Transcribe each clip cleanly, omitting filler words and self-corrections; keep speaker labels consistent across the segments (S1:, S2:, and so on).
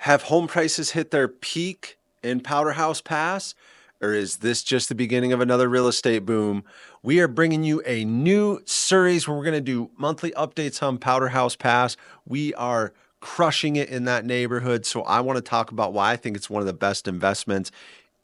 S1: Have home prices hit their peak in Powderhouse Pass? Or is this just the beginning of another real estate boom? We are bringing you a new series where we're going to do monthly updates on Powderhouse Pass. We are crushing it in that neighborhood. So I want to talk about why I think it's one of the best investments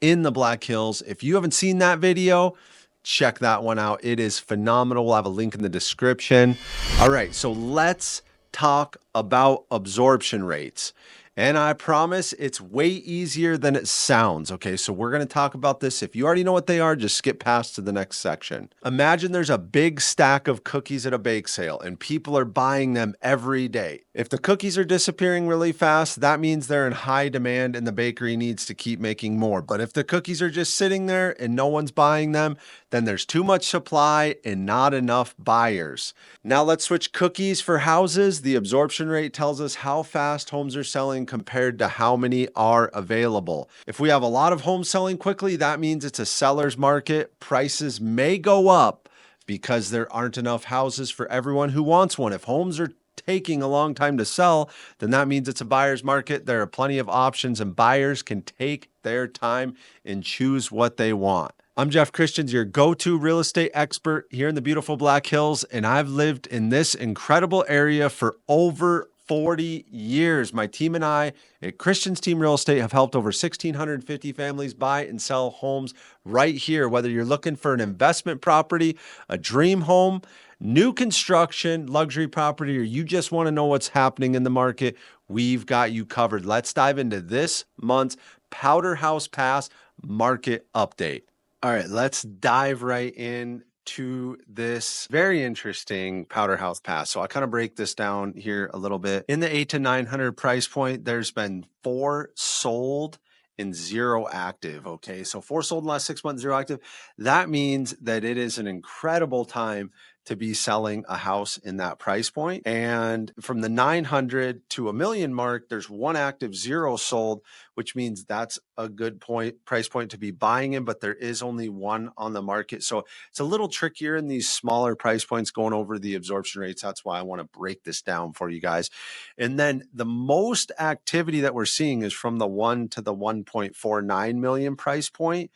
S1: in the Black Hills. If you haven't seen that video, check that one out. It is phenomenal. We'll have a link in the description. All right, so let's talk about absorption rates. And I promise it's way easier than it sounds. Okay, so we're going to talk about this. If you already know what they are, just skip past to the next section. Imagine there's a big stack of cookies at a bake sale and people are buying them every day. If the cookies are disappearing really fast, that means they're in high demand and the bakery needs to keep making more. But if the cookies are just sitting there and no one's buying them, then there's too much supply and not enough buyers. Now let's switch cookies for houses. The absorption rate tells us how fast homes are selling compared to how many are available. If we have a lot of homes selling quickly, that means it's a seller's market. Prices may go up because there aren't enough houses for everyone who wants one. If homes are taking a long time to sell, then that means it's a buyer's market. There are plenty of options and buyers can take their time and choose what they want. I'm Jeff Christians, your go-to real estate expert here in the beautiful Black Hills, and I've lived in this incredible area for over 40 years. My team and I at Christians Team Real Estate have helped over 1,650 families buy and sell homes right here. Whether you're looking for an investment property, a dream home, new construction, luxury property, or you just want to know what's happening in the market, we've got you covered. Let's dive into this month's Powderhouse Pass market update. All right, let's dive right in to this very interesting Powderhouse Pass. So I kind of break this down here a little bit. In the 800 to 900 price point, there's been 4 sold and 0 active. Okay, so 4 sold in the last 6 months, 0 active. That means that it is an incredible time to be selling a house in that price point. And from the 900 to $1 million mark, there's 1 active, 0 sold, which means that's a good price point to be buying in, but there is only 1 on the market. So it's a little trickier in these smaller price points going over the absorption rates. That's why I want to break this down for you guys. And then the most activity that we're seeing is from the 1 to the 1.49 million price point.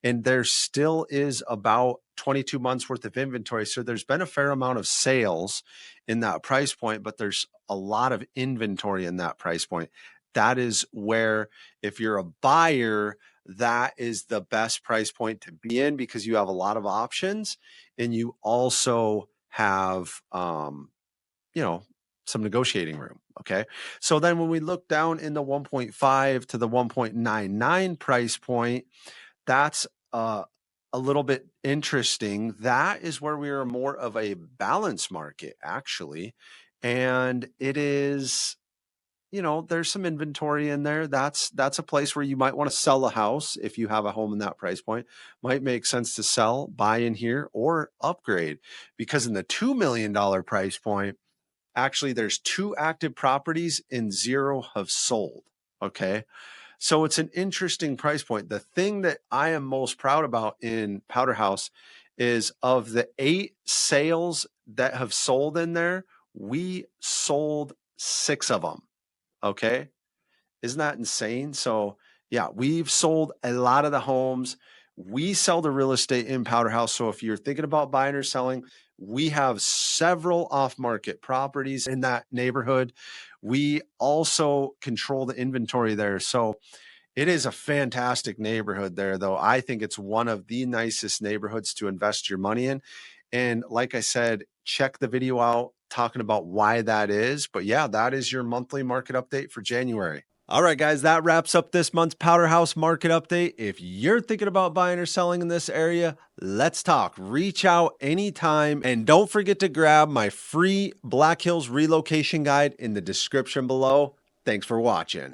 S1: And there still is about 22 months worth of inventory. So there's been a fair amount of sales in that price point, but there's a lot of inventory in that price point. That is where, if you're a buyer, that is the best price point to be in because you have a lot of options and you also have, some negotiating room. Okay. So then when we look down in the 1.5 to the 1.99 price point, that's a little bit interesting. That is where we are more of a balanced market, actually. And it is, there's some inventory in there. That's a place where you might want to sell a house if you have a home in that price point. Might make sense to sell, buy in here, or upgrade. Because in the $2 million price point, actually there's 2 active properties and 0 have sold. Okay. So it's an interesting price point. The thing that I am most proud about in Powderhouse is of the 8 sales that have sold in there, we sold 6 of them. Okay. Isn't that insane? So yeah, we've sold a lot of the homes. We sell the real estate in Powderhouse. So if you're thinking about buying or selling, we have several off-market properties in that neighborhood. We also control the inventory there. So it is a fantastic neighborhood there, though. I think it's one of the nicest neighborhoods to invest your money in. And like I said, check the video out talking about why that is. But yeah, that is your monthly market update for January. All right, guys, that wraps up this month's Powderhouse market update. If you're thinking about buying or selling in this area, let's talk. Reach out anytime. And don't forget to grab my free Black Hills relocation guide in the description below. Thanks for watching.